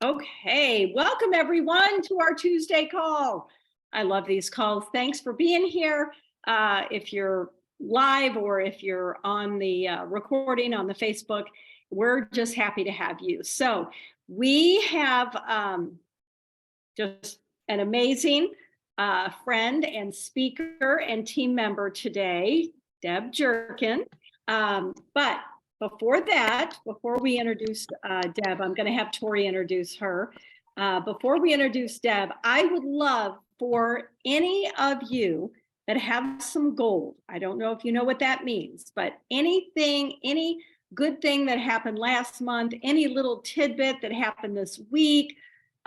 Okay, welcome everyone to our Tuesday call. I love these calls. Thanks for being here. If you're live or if you're on the recording on the Facebook, we're just happy to have you. So we have just an amazing friend and speaker and team member today, Deb Jurchen. But before that, before we introduce Deb, I'm going to have Tori introduce her. Before we introduce Deb, I would love for any of you that have some gold. I don't know if you know what that means, but anything, any good thing that happened last month, any little tidbit that happened this week,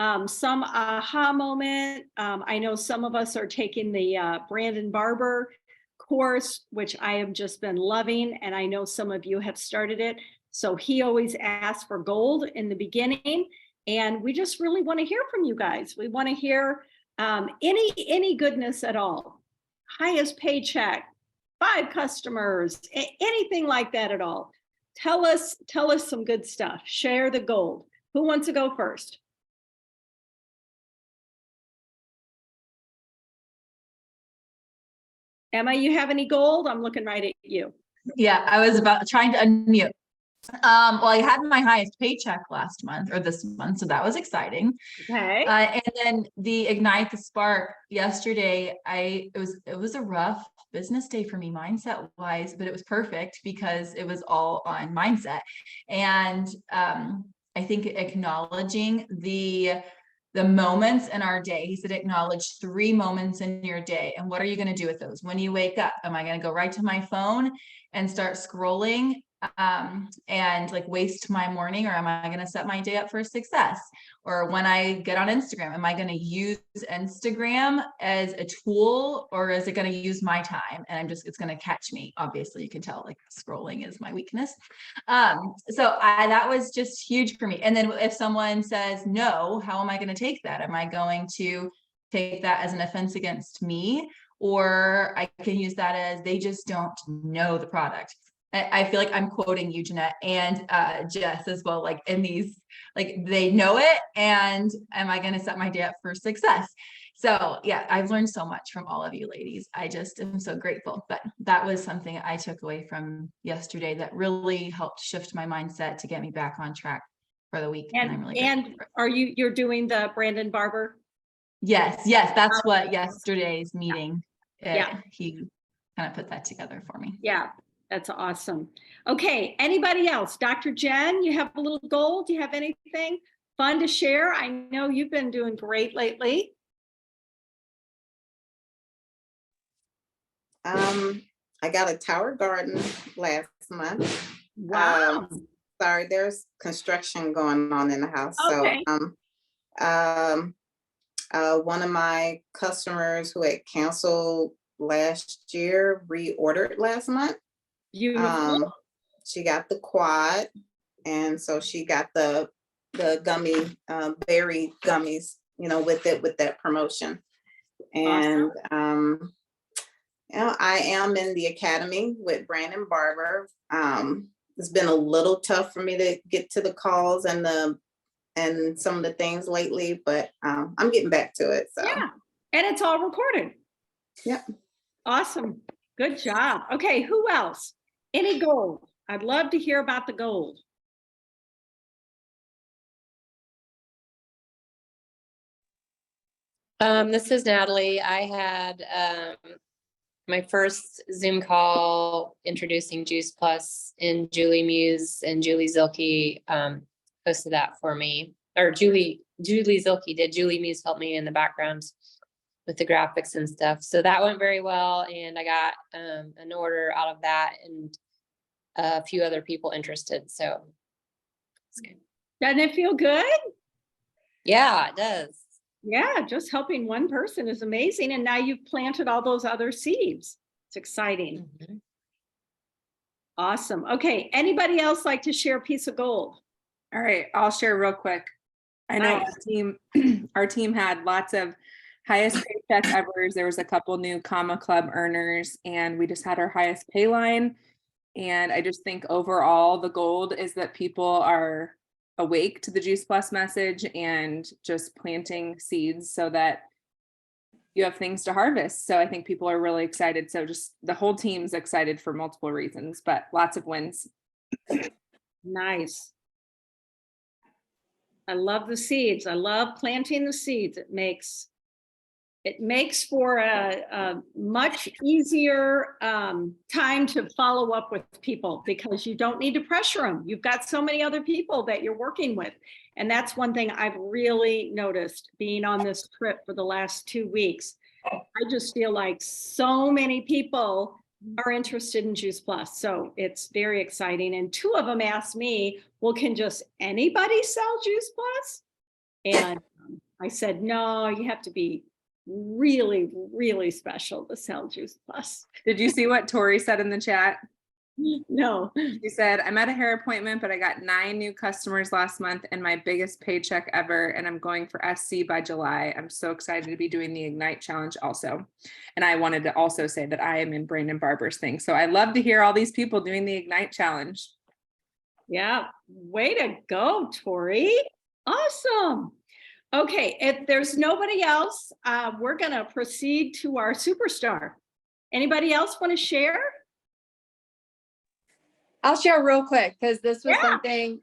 some aha moment. I know some of us are taking the Brandon Barber course, which I have just been loving, and I know some of you have started it. So he always asks for gold in the beginning, and we just really want to hear from you guys. We want to hear any goodness at all. Highest paycheck, 5 customers, anything like that at all. Tell us some good stuff. Share the gold. Who wants to go first? Emma, you have any gold? I'm looking right at you. Yeah, I was about trying to unmute. Well, I had my highest paycheck last month or this month, so that was exciting. Okay. And then the Ignite the Spark yesterday, it was a rough business day for me mindset wise, but it was perfect because it was all on mindset. And I think acknowledging the moments in our day. He said, acknowledge 3 moments in your day. And what are you going to do with those? When you wake up, am I going to go right to my phone and start scrolling and like waste my morning, or am I going to set my day up for success? Or when I get on Instagram, am I going to use Instagram as a tool, or is it going to use my time? And it's going to catch me. Obviously you can tell like scrolling is my weakness. So that was just huge for me. And then if someone says no, how am I going to take that? Am I going to take that as an offense against me? Or I can use that as they just don't know the product. I feel like I'm quoting you, Jeanette, and Jess as well, like in these, like they know it, and am I going to set my day up for success? So yeah, I've learned so much from all of you ladies. I just am so grateful. But that was something I took away from yesterday that really helped shift my mindset to get me back on track for the week. And I'm really are you're doing the Brandon Barber? Yes, that's what yesterday's meeting. Yeah, he kind of put that together for me. Yeah. That's awesome. Okay, anybody else? Dr. Jen, you have a little gold? Do you have anything fun to share? I know you've been doing great lately. I got a tower garden last month. Wow. Sorry, there's construction going on in the house. Okay. So one of my customers who had canceled last year reordered last month. Beautiful. She got the quad, and so she got the gummy berry gummies, with that promotion. And awesome. I am in the academy with Brandon Barber. It's been a little tough for me to get to the calls and some of the things lately, but I'm getting back to it. So yeah, and it's all recorded. Yep. Awesome. Good job. Okay, who else? Any gold? I'd love to hear about the gold. This is Natalie. I had my first Zoom call introducing Juice Plus, and Julie Muse and Julie Zilke posted that for me. Or Julie Zilke did. Julie Muse helped me in the background with the graphics and stuff. So that went very well, and I got an order out of that, and a few other people interested. So it's good. Doesn't it feel good? Yeah, it does. Yeah, just helping one person is amazing. And now you've planted all those other seeds. It's exciting. Mm-hmm. Awesome. Okay, anybody else like to share a piece of gold? All right, I'll share real quick. I know our team had lots of highest paycheck ever. There was a couple new Comma Club earners, and we just had our highest pay line. And I just think overall the gold is that people are awake to the Juice Plus message and just planting seeds so that you have things to harvest. So I think people are really excited. So just the whole team's excited for multiple reasons, but lots of wins. Nice. I love the seeds. I love planting the seeds. It makes for a much easier time to follow up with people because you don't need to pressure them. You've got so many other people that you're working with. And that's one thing I've really noticed being on this trip for the last 2 weeks. I just feel like so many people are interested in Juice Plus. So it's very exciting. And 2 of them asked me, well, can just anybody sell Juice Plus? And I said, no, you have to be really, really special to sell Juice Plus. Did you see what Tori said in the chat? No. She said, I'm at a hair appointment, but I got 9 new customers last month and my biggest paycheck ever. And I'm going for SC by July. I'm so excited to be doing the Ignite Challenge also. And I wanted to also say that I am in Brandon Barber's thing. So I love to hear all these people doing the Ignite Challenge. Yeah, way to go, Tori. Awesome. Okay, if there's nobody else, we're going to proceed to our superstar. Anybody else want to share? I'll share real quick because this was Yeah. something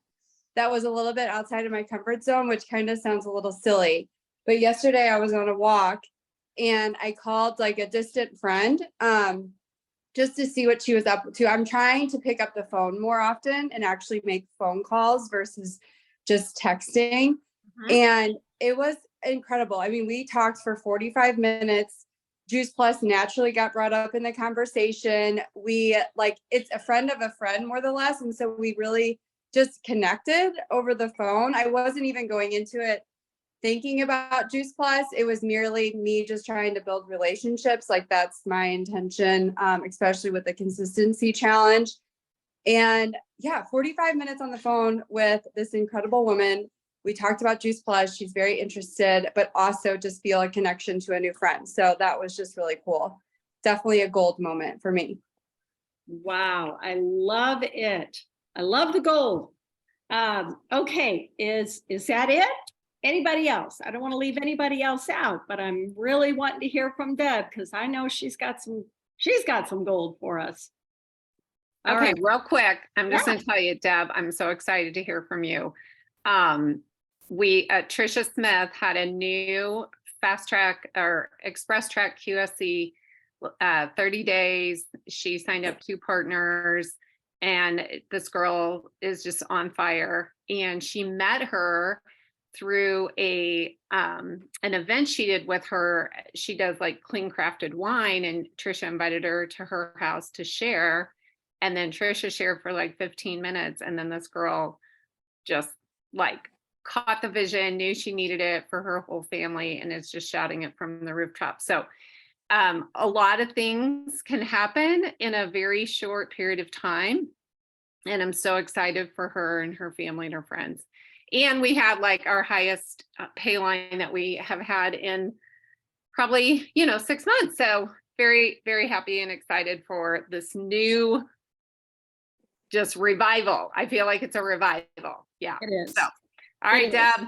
that was a little bit outside of my comfort zone, which kind of sounds a little silly. But yesterday I was on a walk and I called like a distant friend just to see what she was up to. I'm trying to pick up the phone more often and actually make phone calls versus just texting. And it was incredible. I mean, we talked for 45 minutes. Juice Plus naturally got brought up in the conversation. We it's a friend of a friend more or less. And so we really just connected over the phone. I wasn't even going into it thinking about Juice Plus. It was merely me just trying to build relationships. Like that's my intention, especially with the consistency challenge. And yeah, 45 minutes on the phone with this incredible woman. We talked about Juice Plus. She's very interested, but also just feel a connection to a new friend. So that was just really cool. Definitely a gold moment for me. Wow, I love it. I love the gold. Okay, is that it? Anybody else? I don't want to leave anybody else out, but I'm really wanting to hear from Deb because I know she's got some gold for us. All Okay, right. real quick, I'm just Yeah. going to tell you, Deb, I'm so excited to hear from you. Trisha Smith had a new fast track or express track QSC 30 days. She signed up 2 partners and this girl is just on fire. And she met her through an event she did with her. She does like clean crafted wine and Trisha invited her to her house to share. And then Trisha shared for like 15 minutes. And then this girl just like caught the vision, knew she needed it for her whole family, and is just shouting it from the rooftop. So a lot of things can happen in a very short period of time. And I'm so excited for her and her family and her friends. And we had like our highest pay line that we have had in probably, 6 months. So very, very happy and excited for this new just revival. I feel like it's a revival. Yeah. It is. So, all right, Deb.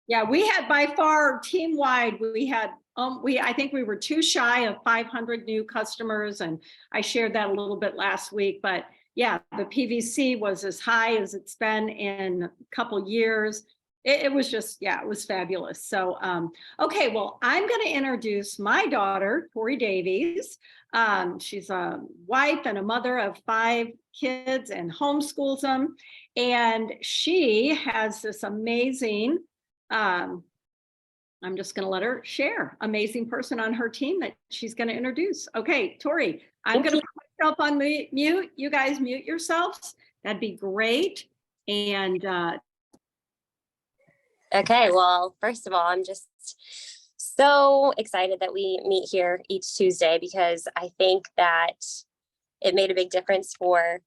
Yeah, we had by far team wide, we had, I think we were too shy of 500 new customers. And I shared that a little bit last week, but yeah, the PVC was as high as it's been in a couple years. It was just, yeah, it was fabulous. So, okay, well, I'm going to introduce my daughter, Tori Davies. She's a wife and a mother of 5 kids and homeschools them. And she has this amazing, I'm just going to let her share, amazing person on her team that she's going to introduce. Okay, Tori, I'm going to put myself on mute. You guys mute yourselves. That'd be great. And okay, well, first of all, I'm just so excited that we meet here each Tuesday because I think that it made a big difference for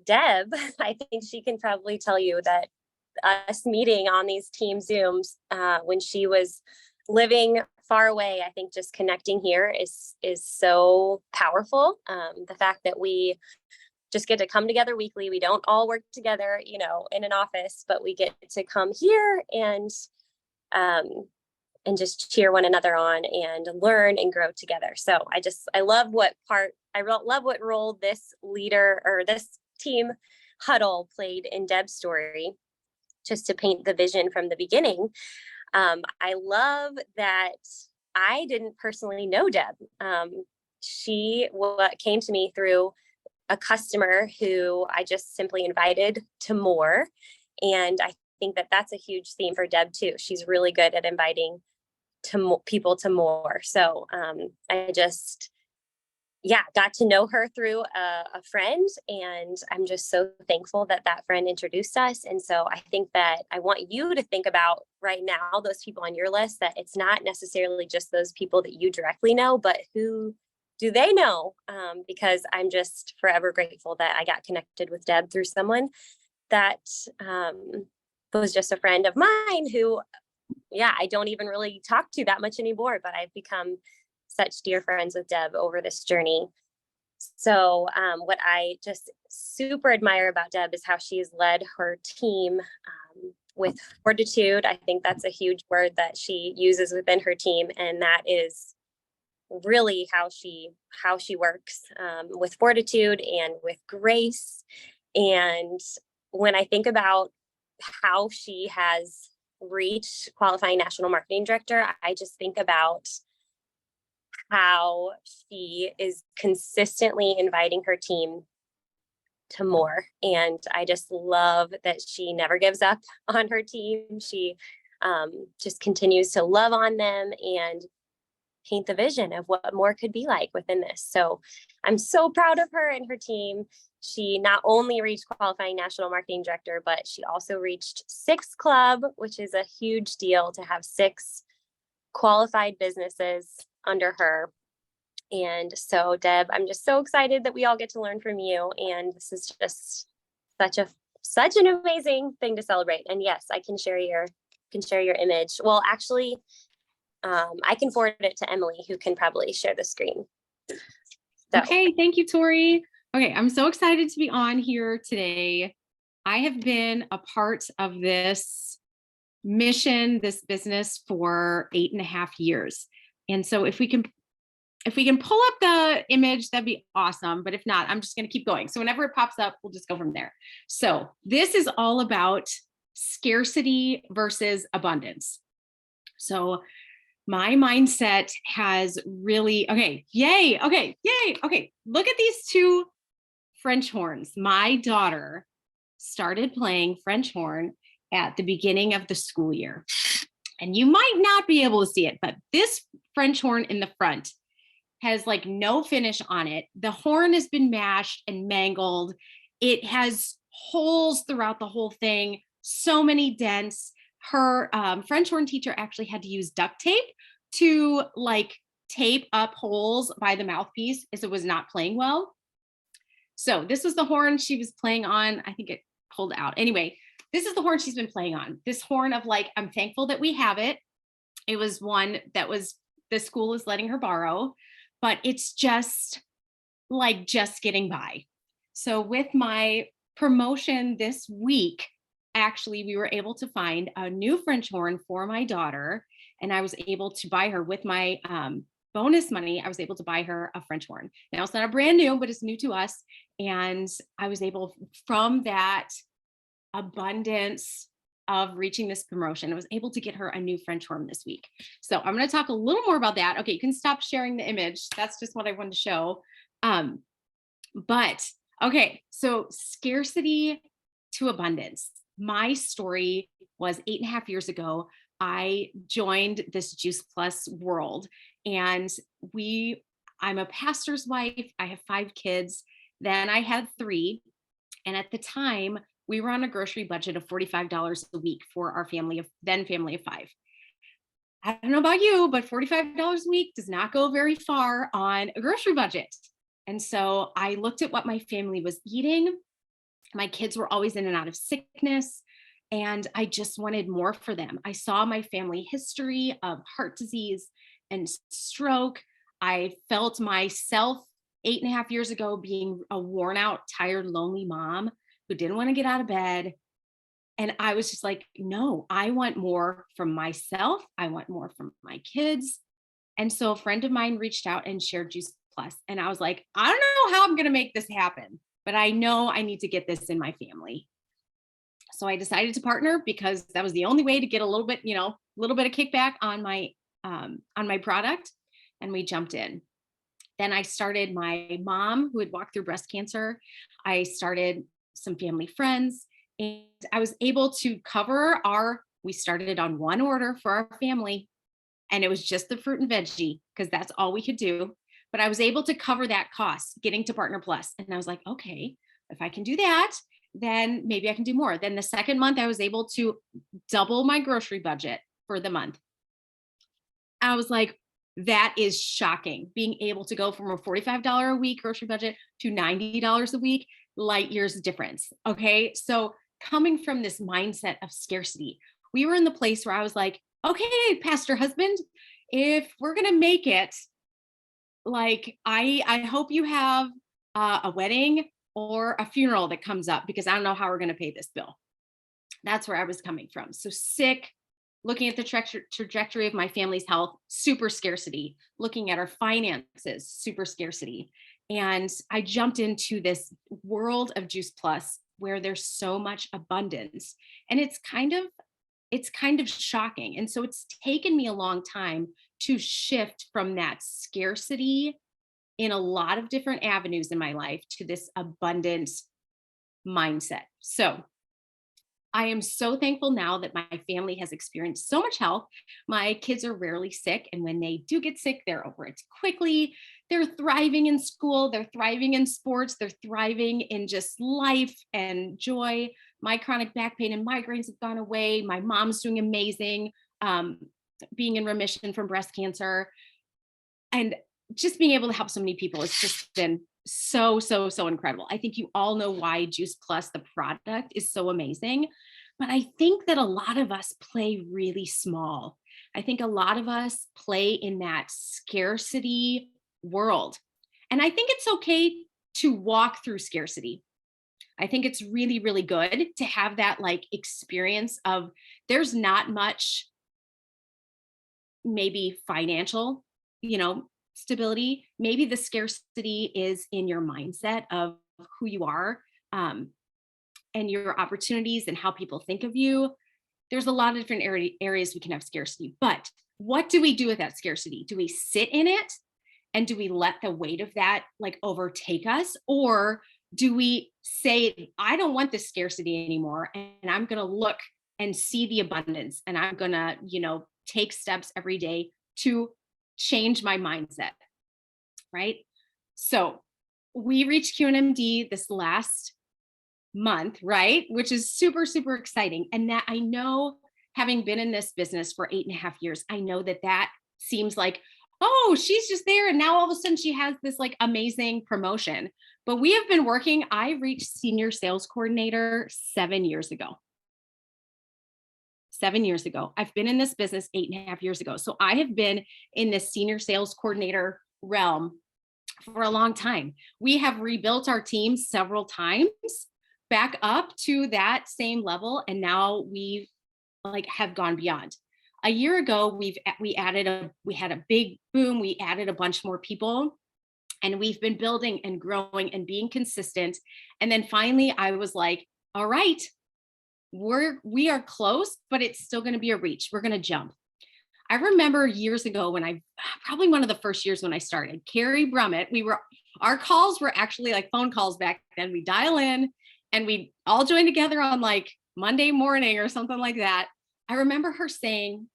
Deb. I think she can probably tell you that us meeting on these team Zooms when she was living far away, I think just connecting here is so powerful. The fact that we just get to come together weekly. We don't all work together, you know, in an office, but we get to come here and just cheer one another on and learn and grow together. So I love what role this leader or this team huddle played in Deb's story, just to paint the vision from the beginning. I love that I didn't personally know Deb. She came to me through a customer who I just simply invited to more. And I think that that's a huge theme for Deb too. She's really good at inviting people to more. So I just, got to know her through a friend, and I'm just so thankful that that friend introduced us. And so I think that I want you to think about right now, those people on your list, that it's not necessarily just those people that you directly know, but who do they know? Because I'm just forever grateful that I got connected with Deb through someone that was just a friend of mine who, I don't even really talk to that much anymore, but I've become such dear friends with Deb over this journey. So what I just super admire about Deb is how she's led her team with fortitude. I think that's a huge word that she uses within her team, and that is really how she works, with fortitude and with grace. And when I think about how she has reached qualifying national marketing director, I just think about how she is consistently inviting her team to more. And I just love that she never gives up on her team. She just continues to love on them and paint the vision of what more could be like within this. So I'm so proud of her and her team. She not only reached qualifying national marketing director, but she also reached 6 Club, which is a huge deal to have 6 qualified businesses under her. And so Deb, I'm just so excited that we all get to learn from you. And this is just such an amazing thing to celebrate. And yes, I can share your image. Well, actually, I can forward it to Emily, who can probably share the screen. So. Okay, thank you, Tori. Okay, I'm so excited to be on here today. I have been a part of this mission, this business for 8.5 years. And so if we can pull up the image, that'd be awesome. But if not, I'm just going to keep going. So whenever it pops up, we'll just go from there. So this is all about scarcity versus abundance. So my mindset has really, okay, yay. Look at these 2 French horns. My daughter started playing French horn at the beginning of the school year. And you might not be able to see it, but this French horn in the front has like no finish on it. The horn has been mashed and mangled. It has holes throughout the whole thing, so many dents. Her French horn teacher actually had to use duct tape to like tape up holes by the mouthpiece as it was not playing well. So this was the horn she was playing on. I think it pulled out. Anyway, this is the horn she's been playing on. This horn of like, I'm thankful that we have it. It was one that the school is letting her borrow, but it's just getting by. So with my promotion this week, actually, we were able to find a new French horn for my daughter, and I was able to buy her with my bonus money. I was able to buy her a French horn. Now it's not a brand new, but it's new to us. And I was able, from that abundance of reaching this promotion, I was able to get her a new French horn this week. So I'm going to talk a little more about that. Okay, you can stop sharing the image. That's just what I wanted to show. But okay, so scarcity to abundance. My story was 8.5 years ago. I joined this Juice Plus world, and I'm a pastor's wife. I have 5 kids. Then I had 3. And at the time, we were on a grocery budget of $45 a week for our family of 5. I don't know about you, but $45 a week does not go very far on a grocery budget. And so I looked at what my family was eating. My kids were always in and out of sickness, and I just wanted more for them. I saw my family history of heart disease and stroke. I felt myself 8.5 years ago, being a worn out, tired, lonely mom who didn't want to get out of bed. And I was just like, no, I want more from myself. I want more from my kids. And so a friend of mine reached out and shared Juice Plus. And I was like, I don't know how I'm going to make this happen, but I know I need to get this in my family. So I decided to partner because that was the only way to get a little bit, a little bit of kickback on my product. And we jumped in. Then I started my mom who had walked through breast cancer. I started some family friends, and I was able to cover we started on one order for our family, and it was just the fruit and veggie because that's all we could do. But I was able to cover that cost getting to Partner Plus. And I was like, okay, if I can do that, then maybe I can do more. Then the second month I was able to double my grocery budget for the month. I was like, that is shocking. Being able to go from a $45 a week grocery budget to $90 a week, light years difference. Okay. So coming from this mindset of scarcity, we were in the place where I was like, okay, pastor husband, if we're going to make it, like, I hope you have a wedding or a funeral that comes up because I don't know how we're going to pay this bill. That's where I was coming from. So sick, looking at the trajectory of my family's health, super scarcity, looking at our finances, super scarcity. And I jumped into this world of Juice Plus where there's so much abundance, and it's kind of shocking. And so it's taken me a long time to shift from that scarcity in a lot of different avenues in my life to this abundant mindset. So I am so thankful now that my family has experienced so much health. My kids are rarely sick. And when they do get sick, they're over it quickly. They're thriving in school. They're thriving in sports. They're thriving in just life and joy. My chronic back pain and migraines have gone away. My mom's doing amazing, being in remission from breast cancer. And just being able to help so many people has just been so incredible. I think you all know why Juice Plus, the product, is so amazing. But I think that a lot of us play really small. I think a lot of us play in that scarcity world. And I think it's okay to walk through scarcity. I think it's really, really good to have that like experience of there's not much maybe financial, stability. Maybe the scarcity is in your mindset of who you are, and your opportunities and how people think of you. There's a lot of different areas we can have scarcity, but what do we do with that scarcity? Do we sit in it and do we let the weight of that like overtake us? Or do we say, I don't want this scarcity anymore, and I'm going to look and see the abundance, and I'm going to, take steps every day to change my mindset, right? So we reached QNMD this last month, right? Which is super exciting. And that I know, having been in this business for 8.5 years, I know that seems like, oh, she's just there. And now all of a sudden she has this like amazing promotion. But we have been working, I reached senior sales coordinator 7 years ago. 7 years ago. I've been in this business 8.5 years ago. So I have been in this senior sales coordinator realm for a long time. We have rebuilt our team several times back up to that same level. And now we have gone beyond. A year ago, we had a big boom. We added a bunch more people, and we've been building and growing and being consistent. And then finally I was like, all right, we are close, but it's still going to be a reach. We're going to jump. I remember years ago when probably one of the first years when I started, Carrie Brummett, our calls were actually like phone calls back then. We dial in and we all join together on like Monday morning or something like that. I remember her saying,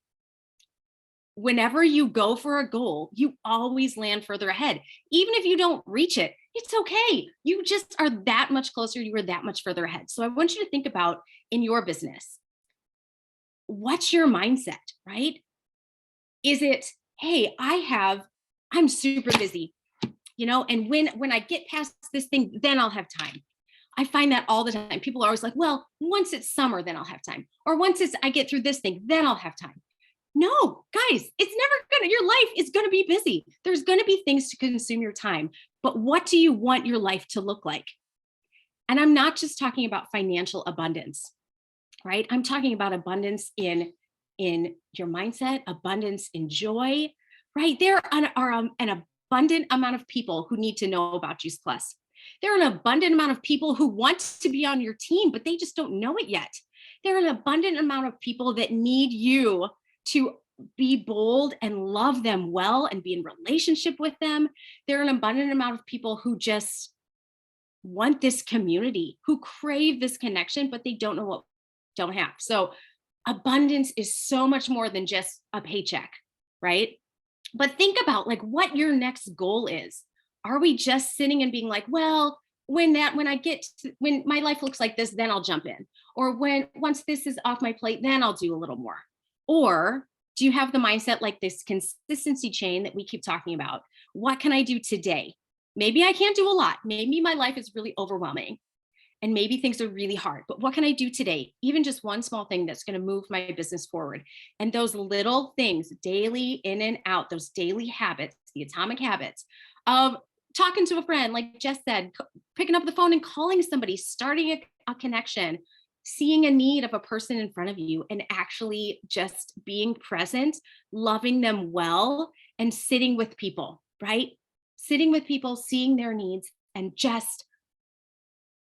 whenever you go for a goal, you always land further ahead. Even if you don't reach it, it's okay. You just are that much closer. You are that much further ahead. So I want you to think about in your business, what's your mindset, right? Is it, hey, I'm super busy, and when I get past this thing, then I'll have time. I find that all the time. People are always like, well, once it's summer, then I'll have time. Or once I get through this thing, then I'll have time. No, guys, your life is going to be busy. There's going to be things to consume your time, but what do you want your life to look like? And I'm not just talking about financial abundance, right? I'm talking about abundance in your mindset, abundance in joy, right? There are an abundant amount of people who need to know about Juice Plus. There are an abundant amount of people who want to be on your team, but they just don't know it yet. There are an abundant amount of people that need you to be bold and love them well and be in relationship with them. There are an abundant amount of people who just want this community, who crave this connection, but they don't know what don't have. So abundance is so much more than just a paycheck, right? But think about like what your next goal is. Are we just sitting and being like, well, when my life looks like this, then I'll jump in. Or once this is off my plate, then I'll do a little more. Or do you have the mindset like this consistency chain that we keep talking about? What can I do today? Maybe I can't do a lot. Maybe my life is really overwhelming and maybe things are really hard, but what can I do today? Even just one small thing that's going to move my business forward. And those little things, daily in and out, those daily habits, the atomic habits of talking to a friend, like Jess said, picking up the phone and calling somebody, starting a connection, seeing a need of a person in front of you and actually just being present, loving them well, and sitting with people, right? Sitting with people, seeing their needs, and just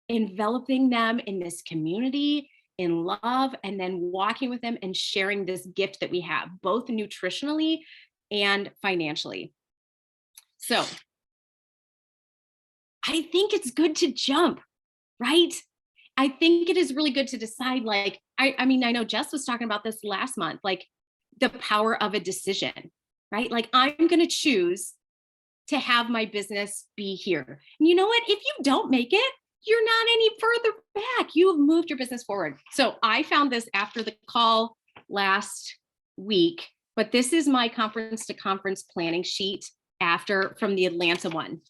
enveloping them in this community, in love, and then walking with them and sharing this gift that we have, both nutritionally and financially. So I think it's good to jump, right? I think it is really good to decide, like, I mean, I know Jess was talking about this last month, like the power of a decision, right? Like I'm going to choose to have my business be here. And you know what? If you don't make it, you're not any further back. You have moved your business forward. So I found this after the call last week, but this is my conference to conference planning sheet from the Atlanta one.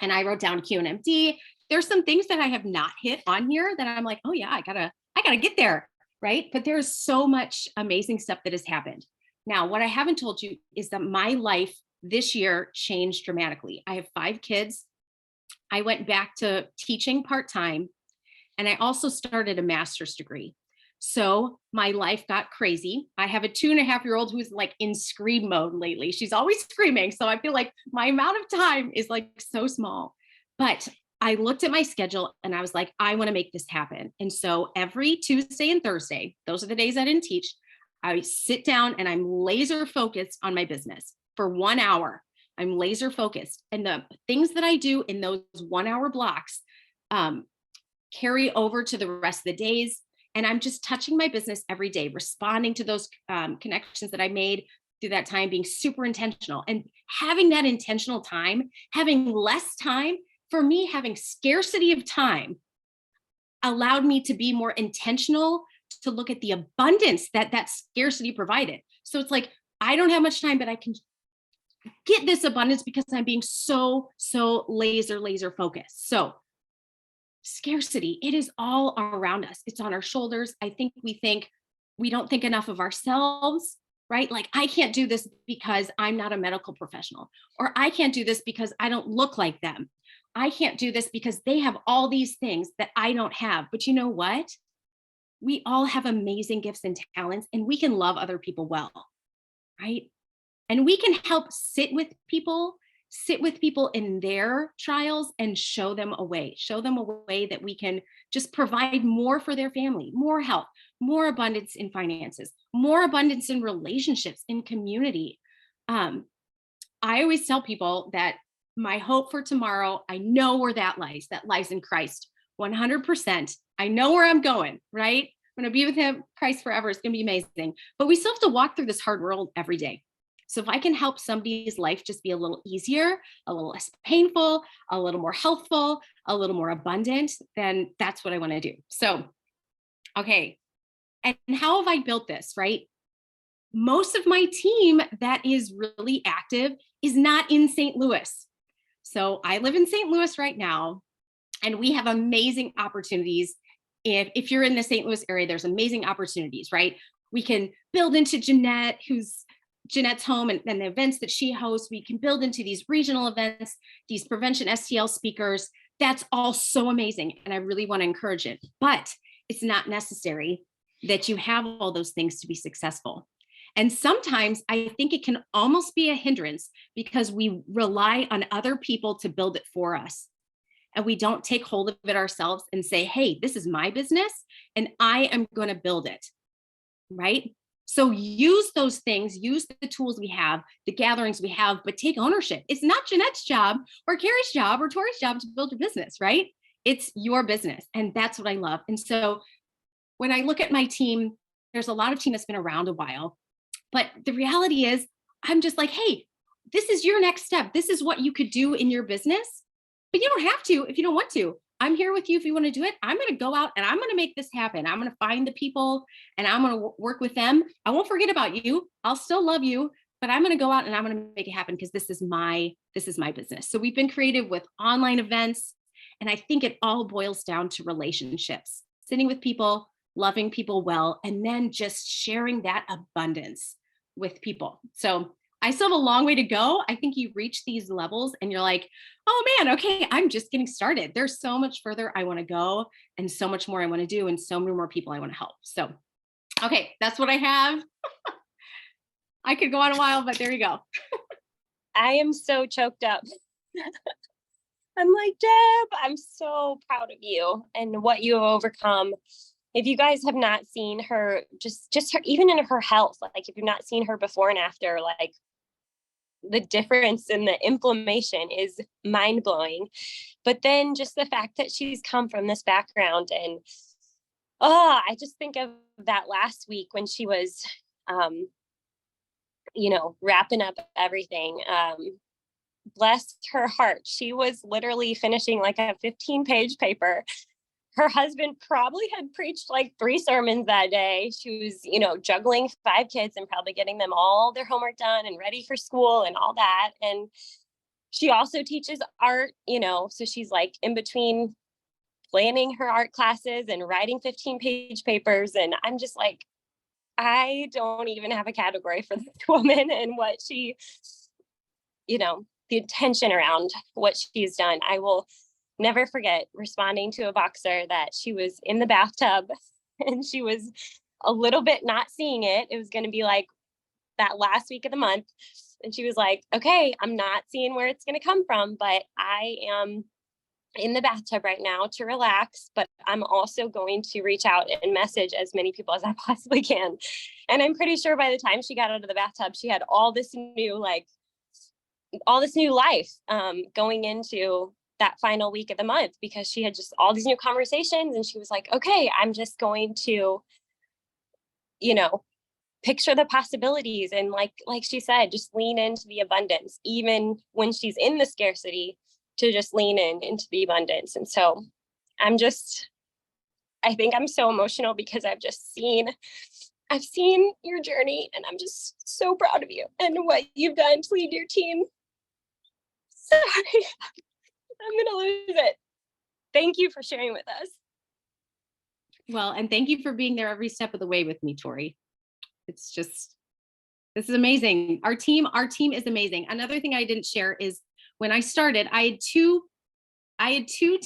And I wrote down QNMD. There's some things that I have not hit on here that I'm like, oh yeah, I gotta get there, right? But there's so much amazing stuff that has happened. Now, what I haven't told you is that my life this year changed dramatically. I have 5 kids. I went back to teaching part-time, and I also started a master's degree. So my life got crazy. I have a 2.5-year-old who's like in scream mode lately. She's always screaming. So I feel like my amount of time is like so small. But I looked at my schedule and I was like, I want to make this happen. And so every Tuesday and Thursday, those are the days I didn't teach, I sit down and I'm laser focused on my business for 1 hour. I'm laser focused. And the things that I do in those 1 hour blocks carry over to the rest of the days. And I'm just touching my business every day, responding to those connections that I made through that time, being super intentional and having that intentional time, having less time. For me, having scarcity of time allowed me to be more intentional, to look at the abundance that scarcity provided. So it's like, I don't have much time, but I can get this abundance because I'm being so laser focused. So scarcity, it is all around us. It's on our shoulders. I think we don't think enough of ourselves, right? Like I can't do this because I'm not a medical professional, or I can't do this because I don't look like them. I can't do this because they have all these things that I don't have. But you know what? We all have amazing gifts and talents, and we can love other people well, right? And we can help sit with people in their trials and show them a way that we can just provide more for their family, more health, more abundance in finances, more abundance in relationships, in community. I always tell people that my hope for tomorrow, I know where that lies in Christ, 100%. I know where I'm going, right? I'm going to be with him, Christ forever. It's going to be amazing. But we still have to walk through this hard world every day. So if I can help somebody's life just be a little easier, a little less painful, a little more healthful, a little more abundant, then that's what I want to do. So, okay. And how have I built this, right? Most of my team that is really active is not in St. Louis. So I live in St. Louis right now, and we have amazing opportunities. If you're in the St. Louis area, there's amazing opportunities, right? We can build into Jeanette, who's Jeanette's home and the events that she hosts, we can build into these regional events, these prevention STL speakers. That's all so amazing. And I really want to encourage it, but it's not necessary that you have all those things to be successful. And sometimes I think it can almost be a hindrance because we rely on other people to build it for us. And we don't take hold of it ourselves and say, hey, this is my business and I am going to build it. Right? So use those things, use the tools we have, the gatherings we have, but take ownership. It's not Jeanette's job or Carrie's job or Tori's job to build your business, right? It's your business. And that's what I love. And so when I look at my team, there's a lot of team that's been around a while. But the reality is, I'm just like, hey, this is your next step. This is what you could do in your business, but you don't have to if you don't want to. I'm here with you if you want to do it. I'm going to go out and I'm going to make this happen. I'm going to find the people and I'm going to work with them. I won't forget about you. I'll still love you, but I'm going to go out and I'm going to make it happen because this is my business. So we've been creative with online events. And I think it all boils down to relationships, sitting with people, loving people well, and then just sharing that abundance with people. So I still have a long way to go. I think you reach these levels and you're like, oh man, okay, I'm just getting started. There's so much further I want to go and so much more I want to do and so many more people I want to help. So, okay, that's what I have. I could go on a while, but there you go. I am so choked up. I'm like, Deb, I'm so proud of you and what you have overcome. If you guys have not seen her, just her, even in her health, like if you've not seen her before and after, like the difference in the inflammation is mind blowing. But then just the fact that she's come from this background and, I just think of that last week when she was, wrapping up everything. Bless her heart. She was literally finishing like a 15-page paper. Her husband probably had preached like 3 sermons that day. She was, juggling 5 kids and probably getting them all their homework done and ready for school and all that. And she also teaches art, so she's like in between planning her art classes and writing 15-page papers. And I'm just like, I don't even have a category for this woman and what she, the attention around what she's done. I will never forget responding to a boxer that she was in the bathtub and she was a little bit not seeing it. It was going to be like that last week of the month. And she was like, okay, I'm not seeing where it's going to come from, but I am in the bathtub right now to relax, but I'm also going to reach out and message as many people as I possibly can. And I'm pretty sure by the time she got out of the bathtub, she had all this new life going into that final week of the month, because she had just all these new conversations and she was like, okay, I'm just going to, picture the possibilities. And like she said, just lean into the abundance, even when she's in the scarcity, to just lean into the abundance. And so I think I'm so emotional because I've seen your journey and I'm just so proud of you and what you've done to lead your team. Sorry, I'm going to lose it. Thank you for sharing with us. Well, and thank you for being there every step of the way with me, Tori. It's just, this is amazing. Our team is amazing. Another thing I didn't share is when I started, I had two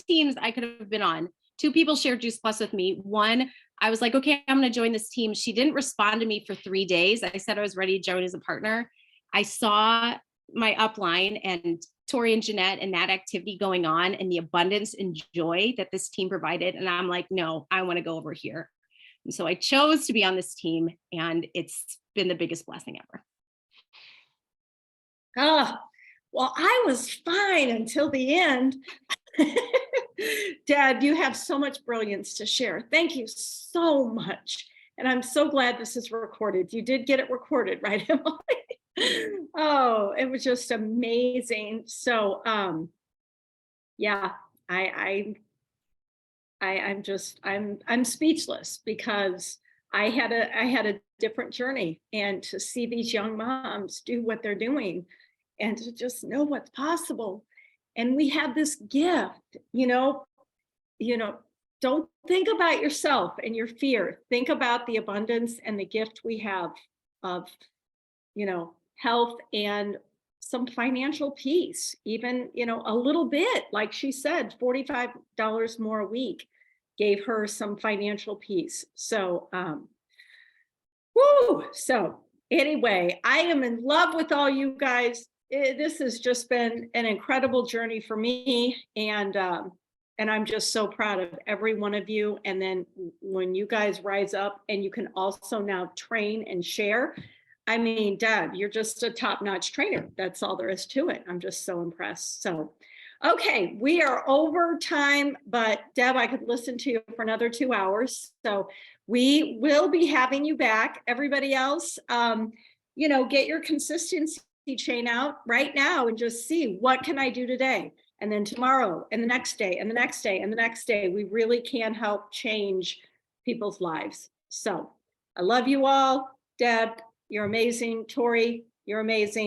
teams I could have been on. 2 people shared Juice Plus with me. One, I was like, okay, I'm going to join this team. She didn't respond to me for 3 days. I said I was ready to join as a partner. I saw my upline and Tori and Jeanette and that activity going on and the abundance and joy that this team provided. And I'm like, no, I want to go over here. And so I chose to be on this team and it's been the biggest blessing ever. Oh, well, I was fine until the end. Deb, you have so much brilliance to share. Thank you so much. And I'm so glad this is recorded. You did get it recorded, right, Emily? Oh, it was just amazing. So, yeah, I'm speechless because I had a different journey, and to see these young moms do what they're doing and to just know what's possible. And we have this gift, don't think about yourself and your fear. Think about the abundance and the gift we have of health and some financial peace, even, a little bit, like she said, $45 more a week gave her some financial peace. So, so anyway, I am in love with all you guys. This has just been an incredible journey for me. And I'm just so proud of every one of you. And then when you guys rise up and you can also now train and share, I mean, Deb, you're just a top-notch trainer. That's all there is to it. I'm just so impressed. So, okay, we are over time, but Deb, I could listen to you for another 2 hours. So we will be having you back. Everybody else, get your consistency chain out right now and just see, what can I do today? And then tomorrow and the next day and the next day and the next day, we really can help change people's lives. So I love you all. Deb, you're amazing. Tori, you're amazing.